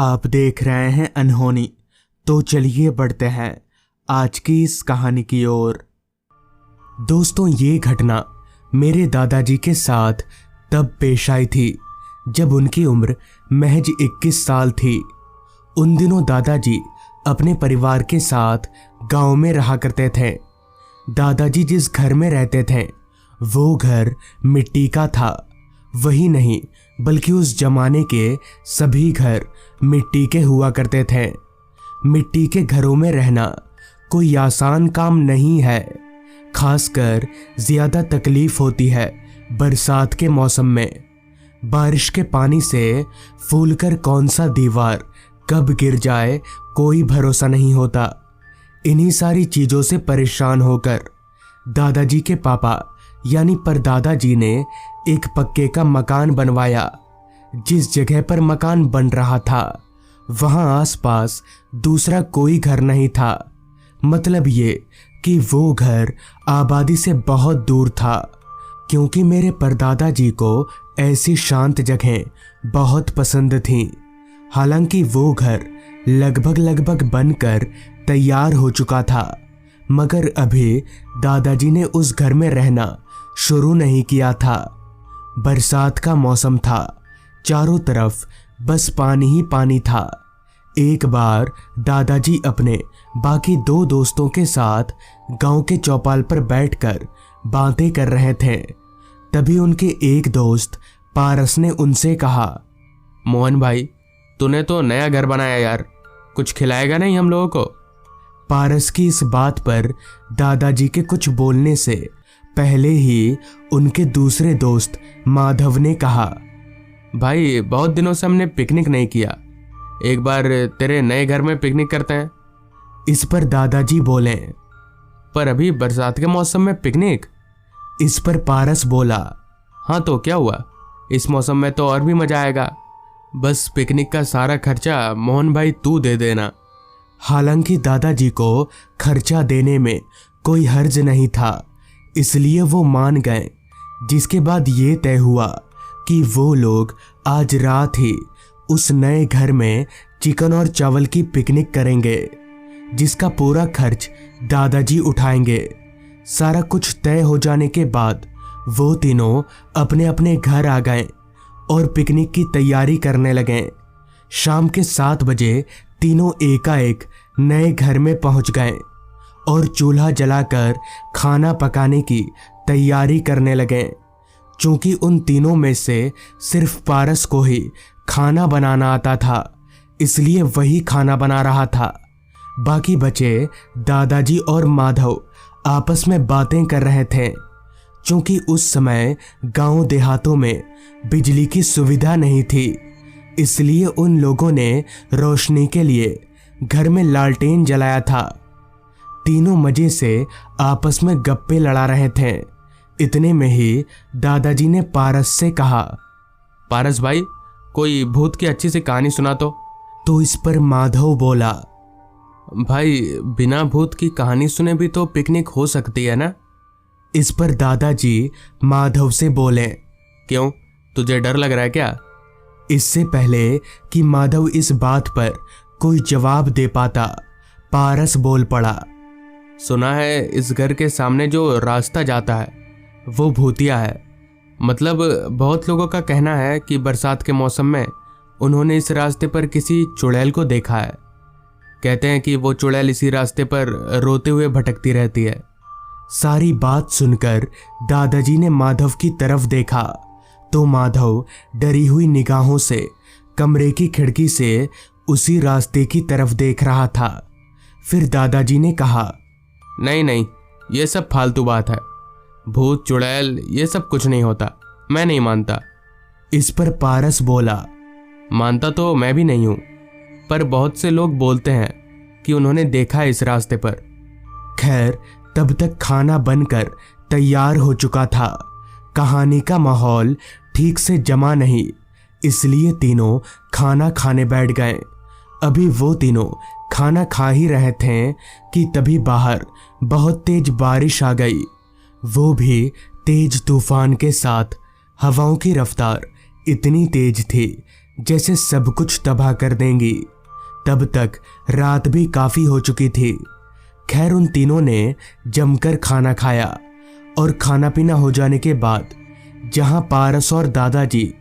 आप देख रहे हैं अनहोनी। तो चलिए बढ़ते हैं आज की इस कहानी की ओर। दोस्तों, ये घटना मेरे दादाजी के साथ तब पेश आई थी जब उनकी उम्र महज 21 साल थी। उन दिनों दादाजी अपने परिवार के साथ गांव में रहा करते थे। दादाजी जिस घर में रहते थे वो घर मिट्टी का था। वही नहीं बल्कि उस जमाने के सभी घर मिट्टी के हुआ करते थे। मिट्टी के घरों में रहना कोई आसान काम नहीं है। खासकर ज्यादा तकलीफ होती है बरसात के मौसम में। बारिश के पानी से फूलकर कौन सा दीवार कब गिर जाए कोई भरोसा नहीं होता। इन्हीं सारी चीजों से परेशान होकर दादाजी के पापा यानी परदादा जी ने एक पक्के का मकान बनवाया। जिस जगह पर मकान बन रहा था वहां आसपास दूसरा कोई घर नहीं था। मतलब ये कि वो घर आबादी से बहुत दूर था, क्योंकि मेरे परदादा जी को ऐसी शांत जगहें बहुत पसंद थीं। हालांकि वो घर लगभग बनकर तैयार हो चुका था, मगर अभी दादाजी ने उस घर में रहना शुरू नहीं किया था। बरसात का मौसम था, चारों तरफ बस पानी ही पानी था। एक बार दादाजी अपने बाकी दो दोस्तों के साथ गांव के चौपाल पर बैठकर बातें कर रहे थे। तभी उनके एक दोस्त पारस ने उनसे कहा, मोहन भाई, तूने तो नया घर बनाया यार, कुछ खिलाएगा नहीं हम लोगों को? पारस की इस बात पर दादाजी के कुछ बोलने से पहले ही उनके दूसरे दोस्त माधव ने कहा, भाई बहुत दिनों से हमने पिकनिक नहीं किया, एक बार तेरे नए घर में पिकनिक करते हैं। इस पर दादाजी बोले, पर अभी बरसात के मौसम में पिकनिक? इस पर पारस बोला, हाँ तो क्या हुआ, इस मौसम में तो और भी मजा आएगा। बस पिकनिक का सारा खर्चा मोहन भाई तू दे देना। हालांकि दादाजी को खर्चा देने में कोई हर्ज नहीं था, इसलिए वो मान गए। जिसके बाद ये तय हुआ कि वो लोग आज रात ही उस नए घर में चिकन और चावल की पिकनिक करेंगे, जिसका पूरा खर्च दादाजी उठाएंगे। सारा कुछ तय हो जाने के बाद वो तीनों अपने अपने घर आ गए और पिकनिक की तैयारी करने लगे। शाम के 7 बजे तीनों एकाएक नए घर में पहुंच गए और चूल्हा जलाकर खाना पकाने की तैयारी करने लगे। चूंकि उन तीनों में से सिर्फ पारस को ही खाना बनाना आता था, इसलिए वही खाना बना रहा था। बाकी बचे दादाजी और माधव आपस में बातें कर रहे थे। चूंकि उस समय गांव देहातों में बिजली की सुविधा नहीं थी, इसलिए उन लोगों ने रोशनी के लिए घर में लालटेन जलाया था। तीनों मजे से आपस में गप्पे लड़ा रहे थे। इतने में ही दादाजी ने पारस से कहा, पारस भाई, कोई भूत की अच्छी सी कहानी सुना तो। इस पर माधव बोला, भाई बिना भूत की कहानी सुने भी तो पिकनिक हो सकती है ना? इस पर दादाजी माधव से बोले, क्यों, तुझे डर लग रहा है क्या? इससे पहले कि माधव इस बात पर कोई जवाब दे पाता, पारस बोल पड़ा, सुना है इस घर के सामने जो रास्ता जाता है वो भूतिया है। मतलब बहुत लोगों का कहना है कि बरसात के मौसम में उन्होंने इस रास्ते पर किसी चुड़ैल को देखा है। कहते हैं कि वो चुड़ैल इसी रास्ते पर रोते हुए भटकती रहती है। सारी बात सुनकर दादाजी ने माधव की तरफ देखा तो माधव डरी हुई निगाहों से कमरे की खिड़की से उसी रास्ते की तरफ देख रहा था। फिर दादाजी ने कहा, नहीं, ये सब फालतू बात है, भूत चुड़ैल ये सब कुछ नहीं होता, मैं नहीं मानता। इस पर पारस बोला, मानता तो मैं भी नहीं हूं, पर बहुत से लोग बोलते हैं कि उन्होंने देखा है इस रास्ते पर। खैर, तब तक खाना बनकर तैयार हो चुका था। कहानी का माहौल ठीक से जमा नहीं, इसलिए तीनों खाना खाने बैठ गए। अभी वो तीनों खाना खा ही रहे थे कि तभी बाहर बहुत तेज बारिश आ गई, वो भी तेज तूफान के साथ। हवाओं की रफ्तार इतनी तेज थी जैसे सब कुछ तबाह कर देंगी। तब तक रात भी काफी हो चुकी थी। खैर उन तीनों ने जमकर खाना खाया और खाना पीना हो जाने के बाद जहां पारस और दादाजी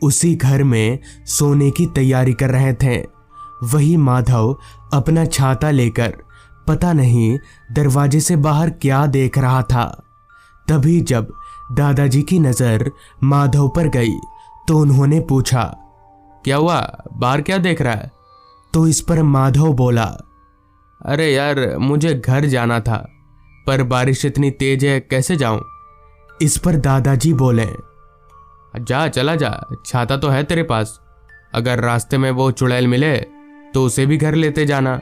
उसी घर में सोने की तैयारी कर रहे थे, वही माधव अपना छाता लेकर पता नहीं दरवाजे से बाहर क्या देख रहा था। तभी जब दादाजी की नजर माधव पर गई तो उन्होंने पूछा, क्या हुआ, बाहर क्या देख रहा है? तो इस पर माधव बोला, अरे यार मुझे घर जाना था, पर बारिश इतनी तेज है, कैसे जाऊं? इस पर दादाजी बोले, जा चला जा, छाता तो है तेरे पास। अगर रास्ते में वो चुड़ैल मिले तो उसे भी घर लेते जाना।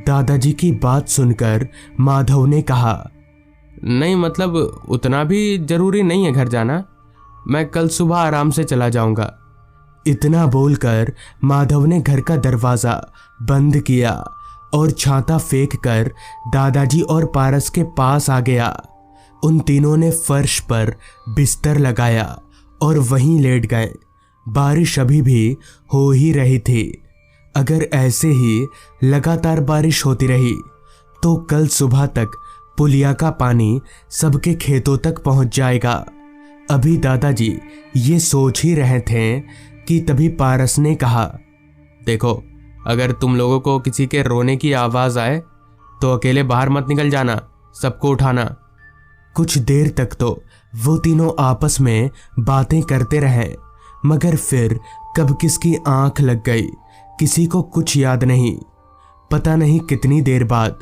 दादाजी की बात सुनकर माधव ने कहा, नहीं मतलब उतना भी जरूरी नहीं है घर जाना, मैं कल सुबह आराम से चला जाऊंगा। इतना बोलकर माधव ने घर का दरवाजा बंद किया और छाता फेंक कर दादाजी और पारस के पास आ गया। उन तीनों ने फर्श पर बिस्तर लगाया और वहीं लेट गए। बारिश अभी भी हो ही रही थी। अगर ऐसे ही लगातार बारिश होती रही तो कल सुबह तक पुलिया का पानी सबके खेतों तक पहुंच जाएगा। अभी दादाजी ये सोच ही रहे थे कि तभी पारस ने कहा, देखो अगर तुम लोगों को किसी के रोने की आवाज आए तो अकेले बाहर मत निकल जाना, सबको उठाना। कुछ देर तक तो वो तीनों आपस में बातें करते रहे, मगर फिर कब किसकी आंख लग गई किसी को कुछ याद नहीं। पता नहीं कितनी देर बाद,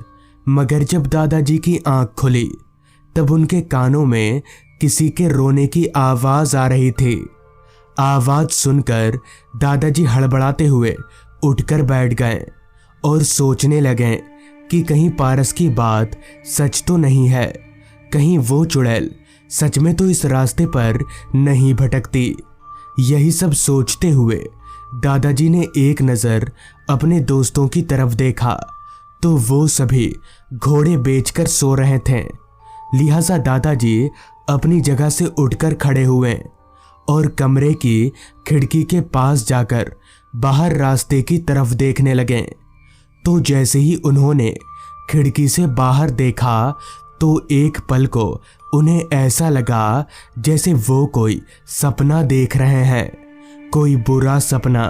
मगर जब दादाजी की आंख खुली तब उनके कानों में किसी के रोने की आवाज आ रही थी। आवाज सुनकर दादाजी हड़बड़ाते हुए उठकर बैठ गए और सोचने लगे कि कहीं पारस की बात सच तो नहीं है, कहीं वो चुड़ैल सच में तो इस रास्ते पर नहीं भटकती। यही सब सोचते हुए दादाजी ने एक नज़र अपने दोस्तों की तरफ देखा तो वो सभी घोड़े बेचकर सो रहे थे। लिहाजा दादाजी अपनी जगह से उठकर खड़े हुए और कमरे की खिड़की के पास जाकर बाहर रास्ते की तरफ देखने लगे। तो जैसे ही उन्होंने खिड़की से बाहर देखा तो एक पल को उन्हें ऐसा लगा जैसे वो कोई सपना देख रहे हैं, कोई बुरा सपना।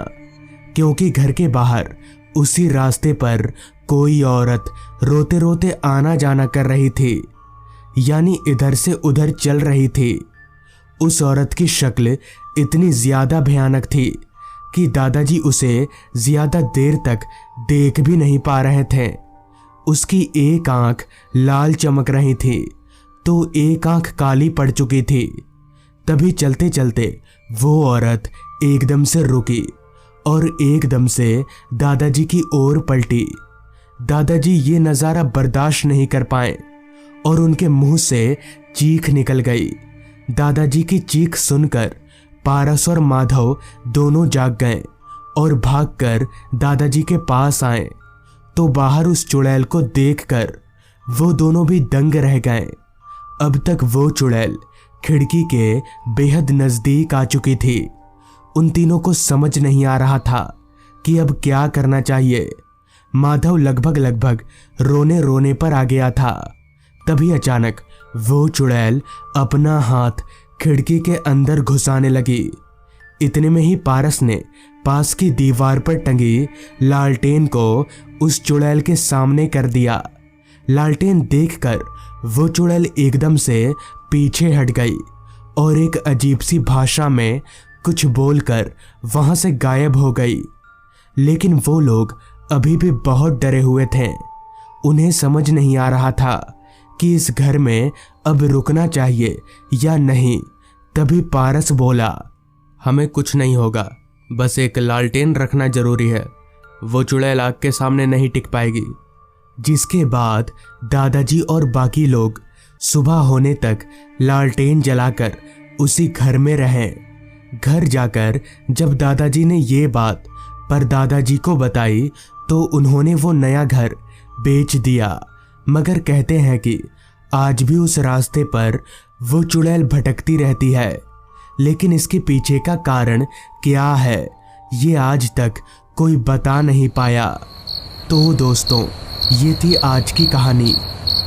क्योंकि घर के बाहर उसी रास्ते पर कोई औरत रोते रोते आना जाना कर रही थी, यानी इधर से उधर चल रही थी। उस औरत की शक्ल इतनी ज्यादा भयानक थी कि दादाजी उसे ज्यादा देर तक देख भी नहीं पा रहे थे। उसकी एक आंख लाल चमक रही थी तो एक आंख काली पड़ चुकी थी। तभी चलते चलते वो औरत एकदम से रुकी और एकदम से दादाजी की ओर पलटी। दादाजी ये नज़ारा बर्दाश्त नहीं कर पाए और उनके मुंह से चीख निकल गई। दादाजी की चीख सुनकर पारस और माधव दोनों जाग गए और भागकर दादाजी के पास आए तो बाहर उस चुड़ैल को देखकर वो दोनों भी दंग रह गए। अब तक वो चुड़ैल खिड़की के बेहद नजदीक आ चुकी थी। उन तीनों को समझ नहीं आ रहा था कि अब क्या करना चाहिए। माधव लगभग रोने रोने पर आ गया था। तभी अचानक वो चुड़ैल अपना हाथ खिड़की के अंदर घुसाने लगी। इतने में ही पारस ने पास की दीवार पर टंगी लालटेन को उस चुड़ैल के सामने कर दिया। लालटेन देखकर वो चुड़ैल एकदम से पीछे हट गई और एक अजीब सी भाषा में कुछ बोलकर वहां से गायब हो गई। लेकिन वो लोग अभी भी बहुत डरे हुए थे। उन्हें समझ नहीं आ रहा था कि इस घर में अब रुकना चाहिए या नहीं। तभी पारस बोला, हमें कुछ नहीं होगा, बस एक लालटेन रखना जरूरी है, वो चुड़ैल आग के सामने नहीं टिक पाएगी। जिसके बाद दादाजी और बाकी लोग सुबह होने तक लालटेन जलाकर उसी घर में रहे। घर जाकर जब दादाजी ने ये बात पर दादाजी को बताई तो उन्होंने वो नया घर बेच दिया। मगर कहते हैं कि आज भी उस रास्ते पर वो चुड़ैल भटकती रहती है। लेकिन इसके पीछे का कारण क्या है ये आज तक कोई बता नहीं पाया। तो दोस्तों, ये थी आज की कहानी।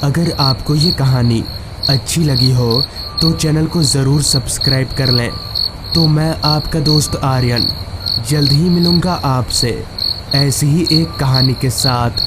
अगर आपको ये कहानी अच्छी लगी हो तो चैनल को ज़रूर सब्सक्राइब कर लें। तो मैं आपका दोस्त आर्यन जल्द ही मिलूँगा आपसे ऐसी ही एक कहानी के साथ।